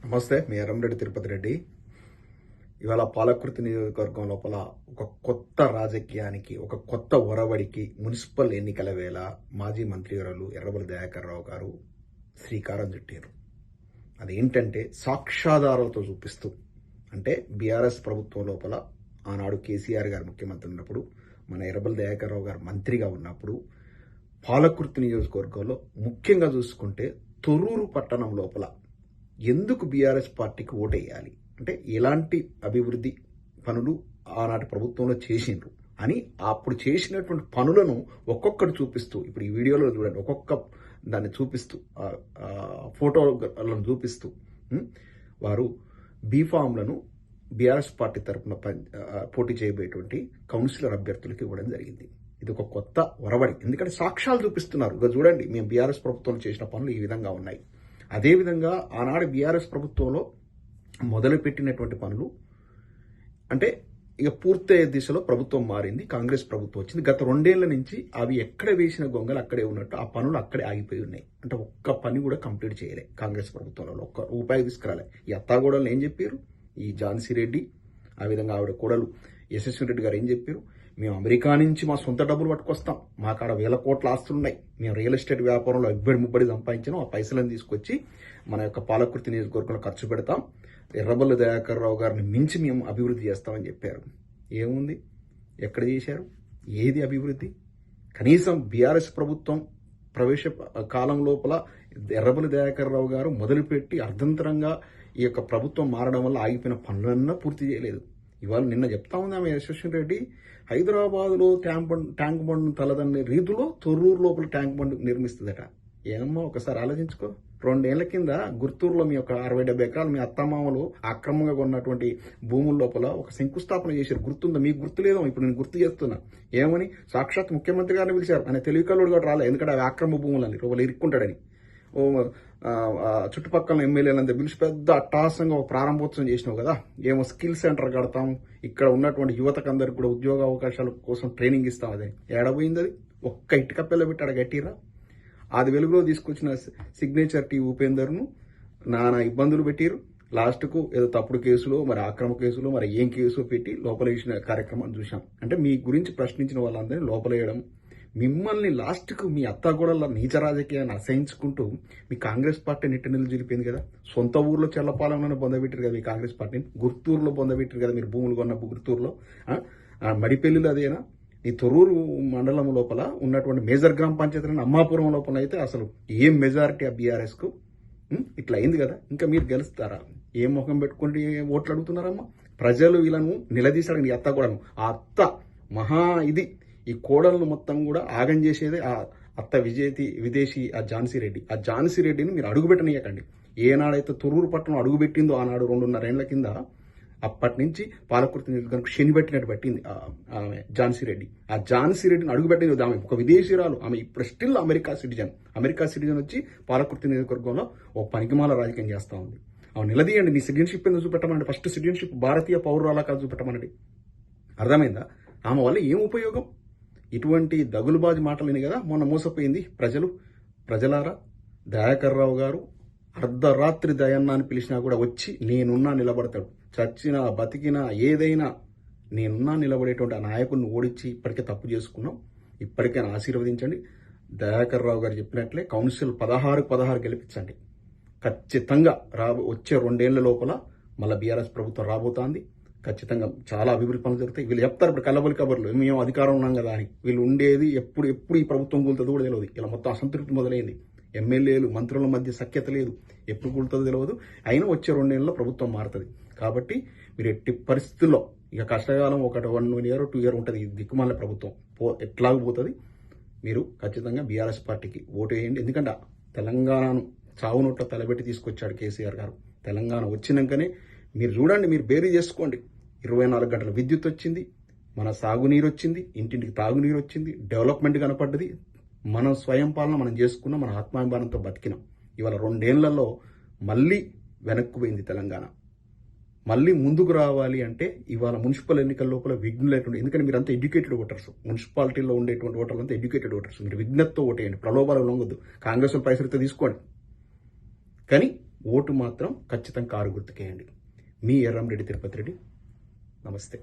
నమస్తే, మీ ఎర్రంరెడ్డి తిరుపతి రెడ్డి. ఇవాళ పాలకుర్తి నియోజకవర్గం లోపల ఒక కొత్త రాజకీయానికి, ఒక కొత్త ఒరవడికి మున్సిపల్ ఎన్నికల వేళ మాజీ మంత్రివర్యులు ఎర్రబెల్లి దయాకర్ రావు గారు శ్రీకారం చుట్టారు. అదేంటంటే సాక్ష్యాధారాలతో చూపిస్తూ, అంటే బీఆర్ఎస్ ప్రభుత్వం లోపల ఆనాడు కేసీఆర్ గారు ముఖ్యమంత్రి ఉన్నప్పుడు, మన ఎర్రబెల్లి దయాకర్ రావు గారు మంత్రిగా ఉన్నప్పుడు పాలకుర్తి నియోజకవర్గంలో ముఖ్యంగా చూసుకుంటే తొర్రూరు పట్టణం లోపల ఎందుకు బీఆర్ఎస్ పార్టీకి ఓటేయాలి, అంటే ఎలాంటి అభివృద్ధి పనులు ఆనాటి ప్రభుత్వంలో చేసిండ్రు అని అప్పుడు చేసినటువంటి పనులను ఒక్కొక్కటి చూపిస్తూ, ఇప్పుడు ఈ వీడియోలో చూడండి, ఒక్కొక్క దాన్ని చూపిస్తూ, ఫోటోలను చూపిస్తూ వారు బీఫామ్లను బీఆర్ఎస్ పార్టీ తరఫున పోటీ చేయబోయేటువంటి కౌన్సిలర్ అభ్యర్థులకు ఇవ్వడం జరిగింది. ఇది ఒక కొత్త ఒరవడి, ఎందుకంటే సాక్ష్యాలు చూపిస్తున్నారు. ఇక చూడండి, మేము బీఆర్ఎస్ ప్రభుత్వంలో చేసిన పనులు ఈ విధంగా ఉన్నాయి. అదేవిధంగా ఆనాడు బీఆర్ఎస్ ప్రభుత్వంలో మొదలుపెట్టినటువంటి పనులు, అంటే ఇక పూర్తయ్యే దిశలో ప్రభుత్వం మారింది, కాంగ్రెస్ ప్రభుత్వం వచ్చింది. గత 2 ఏళ్ల నుంచి అవి ఎక్కడ వేసిన గొంగలు అక్కడే ఉన్నట్టు ఆ పనులు అక్కడే ఆగిపోయి ఉన్నాయి. అంటే ఒక్క పని కూడా కంప్లీట్ చేయలే కాంగ్రెస్ ప్రభుత్వంలో, ఒక్క రూపాయి తీసుకురాలే. ఈ అత్తాగోడలు ఏం చెప్పారు, ఈ ఝాన్సీ రెడ్డి, ఆ విధంగా ఆవిడ కోడలు యశస్వి రెడ్డి గారు ఏం చెప్పారు, మేము అమెరికా నుంచి మా సొంత డబ్బులు పట్టుకొస్తాం, మా కాడ 1000 కోట్ల ఆస్తులున్నాయి, మేము రియల్ ఎస్టేట్ వ్యాపారంలో ముబ్బడి సంపాదించాం, ఆ పైసలను తీసుకొచ్చి మన యొక్క పాలకుర్తి నియోజకవర్గంలో ఖర్చు పెడతాం, ఎర్రబెల్లి దయాకర్ రావు గారిని మించి మేము అభివృద్ధి చేస్తామని చెప్పారు. ఏముంది, ఎక్కడ చేశారు, ఏది అభివృద్ధి? కనీసం బీఆర్ఎస్ ప్రభుత్వం ప్రవేశ కాలం లోపల ఎర్రబెల్లి దయాకర్ రావు గారు మొదలుపెట్టి అర్ధంతరంగా ఈ యొక్క ప్రభుత్వం మారడం వల్ల ఆగిపోయిన పనులన్నా పూర్తి చేయలేదు. ఇవాళ నిన్న చెప్తా ఉంది ఆమె యశస్వి రెడ్డి, హైదరాబాద్లో ట్యాంక్ బండ్ తలదన్నే రీతిలో తొర్రూరు లోపల ట్యాంక్ బండ్ నిర్మిస్తుందట. ఏమమ్మా ఒకసారి ఆలోచించుకో. 2 ఏళ్ల కింద గుర్తూరులో మీ యొక్క 60-70 ఎకరాలు మీ అత్తమామలు అక్రమంగా కొన్నటువంటి భూముల లోపల ఒక శంకుస్థాపన చేశారు. గుర్తుందా? మీకు గుర్తులేదో, ఇప్పుడు నేను గుర్తు చేస్తున్నా. ఏమని? సాక్షాత్ ముఖ్యమంత్రి గారిని పిలిచారు. ఆయన తెలివికల్లుడు కూడా రాలే, ఎందుకంటే అవి అక్రమ భూములని లోపల ఇరుక్కుంటాడని. చుట్టుపక్కల ఎమ్మెల్యేలంతా పిలిచి పెద్ద అట్టహాసంగా ఒక ప్రారంభోత్సవం చేసినావు కదా, ఏమో స్కిల్ సెంటర్ కడతాం, ఇక్కడ ఉన్నటువంటి యువతకు అందరికి కూడా ఉద్యోగ అవకాశాల కోసం ట్రైనింగ్ ఇస్తాం. అదే ఏడబోయింది? అది ఒక్క ఇటుక పిల్ల పెట్టాడు గట్టిరా. అది వెలుగులో తీసుకొచ్చిన సిగ్నేచర్ టీ ఉపేందర్ను నానా ఇబ్బందులు పెట్టిరు. లాస్ట్కు ఏదో తప్పుడు కేసులో, మరి అక్రమ కేసులో, మరి ఏం కేసు పెట్టి లోపల వేసిన కార్యక్రమాన్ని చూసాం. అంటే మీ గురించి ప్రశ్నించిన వాళ్ళందరినీ లోపలేయడం, మిమ్మల్ని లాస్ట్కు మీ అత్తాగోడల నీచ రాజకీయాన్ని అసహించుకుంటూ మీ కాంగ్రెస్ పార్టీ నిట్టనిల్లు జరిపింది కదా. సొంత ఊర్లో చెల్లపాలెంలోనే పొందబెట్టారు కదా మీ కాంగ్రెస్ పార్టీని, గుర్తూరులో పొందబెట్టారు కదా మీరు భూములు కొన్న గుర్తూరులో. మడిపెల్లిలో అదేనా? ఈ తొర్రూరు మండలం లోపల ఉన్నటువంటి మేజర్ గ్రామ పంచాయతీ అమ్మాపురం లోపల అయితే అసలు ఏం మెజారిటీ ఆ బీఆర్ఎస్కు ఇట్లా అయింది కదా. ఇంకా మీరు గెలుస్తారా? ఏం ముఖం పెట్టుకుంటే ఓట్లు అడుగుతున్నారమ్మా? ప్రజలు వీళ్ళను నిలదీశారు. ఈ అత్త కూడా, ఆ అత్త మహా ఇది, ఈ కోడలను మొత్తం కూడా ఆగం చేసేదే ఆ అత్త విదేశీ ఆ ఝాన్సీ రెడ్డి. ఆ ఝాన్సీ రెడ్డిని మీరు అడుగుపెట్టనీయకండి. ఏనాడైతే తొర్రూరు పట్టణం అడుగుపెట్టిందో ఆనాడు 2.5 ఏళ్ల కింద, అప్పటి నుంచి పాలకుర్తి నియోజకవర్గం శని పెట్టినట్టు పట్టింది ఆమె ఝాన్సీ రెడ్డి. ఆ ఝాన్సీ రెడ్డిని అడుగుపెట్టింది ఆమె ఒక విదేశీరాలు. ఆమె ఇప్పుడు స్టిల్ అమెరికా సిటిజన్ వచ్చి పాలకుర్తి నియోజకవర్గంలో ఒక పనికిమాల రాజకీయం చేస్తా ఉంది. ఆమె నిలదీయండి. నీ సిటిజన్షిప్ ఎందుకు చూపెట్టమండి? ఫస్ట్ సిటిజన్షిప్ భారతీయ పౌరురాలా కాదు చూపెట్టమనండి. అర్థమైందా? ఆమె వల్ల ఏం ఉపయోగం? ఇటువంటి దగులుబాజు మాటలేని కదా మొన్న మోసపోయింది ప్రజలారా. దయాకర్ రావు గారు అర్ధరాత్రి దయన్నా అని పిలిచినా కూడా వచ్చి నేనున్నా నిలబడతాడు. చచ్చినా బతికినా ఏదైనా నేనున్నా నిలబడేటువంటి ఆ నాయకుడిని ఓడించి ఇప్పటికే తప్పు చేసుకున్నాం. ఇప్పటికైనా ఆశీర్వదించండి. దయాకర్ రావు గారు చెప్పినట్లే కౌన్సిల్ 16 గెలిపించండి. ఖచ్చితంగా వచ్చే 2 ఏళ్ల లోపల మళ్ళీ బీఆర్ఎస్ ప్రభుత్వం రాబోతోంది. ఖచ్చితంగా చాలా అభివృద్ధి పనులు జరుగుతాయి. వీళ్ళు చెప్తారు ఇప్పుడు కల్లబొలి కబర్లు, మేము అధికారం ఉన్నాం కదా అని. వీళ్ళు ఉండేది ఎప్పుడు ఈ ప్రభుత్వం కూలుతుందో కూడా తెలియదు. ఇలా మొత్తం అసంతృప్తి మొదలైంది. ఎమ్మెల్యేలు మంత్రుల మధ్య సఖ్యత లేదు, ఎప్పుడు కూలుతుందో తెలియదు. అయినా వచ్చే 2 ఏళ్ళలో ప్రభుత్వం మారుతుంది. కాబట్టి మీరు ఎట్టి పరిస్థితుల్లో, ఇక కష్టకాలం 1 ఇయర్ 2 ఇయర్ ఉంటుంది. దిక్కుమాల ప్రభుత్వం ఎట్లాగూ పోతుంది. మీరు ఖచ్చితంగా బీఆర్ఎస్ పార్టీకి ఓటు వేయండి. ఎందుకంటే తెలంగాణను చావు నోట్ల తలబెట్టి తీసుకొచ్చాడు కేసీఆర్ గారు. తెలంగాణ వచ్చినాకనే మీరు చూడండి, మీరు బేరీ చేసుకోండి. 24 గంటల విద్యుత్ వచ్చింది, మన సాగునీరు వచ్చింది, ఇంటింటికి తాగునీరు వచ్చింది, డెవలప్మెంట్ కనపడ్డది. మనం స్వయం పాలన మనం చేసుకున్నాం, మన ఆత్మాభిమానంతో బతికినాం. ఇవాళ 2 ఏళ్లలో మళ్ళీ వెనక్కు పోయింది తెలంగాణ. మళ్ళీ ముందుకు రావాలి అంటే ఇవాళ మున్సిపల్ ఎన్నికల లోపల విఘ్నులైనటువంటి, ఎందుకంటే మీరు అంతా ఎడ్యుకేటెడ్ ఓటర్స్, మున్సిపాలిటీలో ఉండేటువంటి ఓటర్లు అంతా ఎడ్యుకేటెడ్ ఓటర్స్. మీరు విఘ్నతతో ఓటేయండి, ప్రలోభాలు లొంగొద్దు. కాంగ్రెస్ పైసలతో తీసుకోండి, కానీ ఓటు మాత్రం ఖచ్చితంగా కారు గుర్తుకేయండి. మీ ఎర్రంరెడ్డి తిరుపతి రెడ్డి. నమస్తే.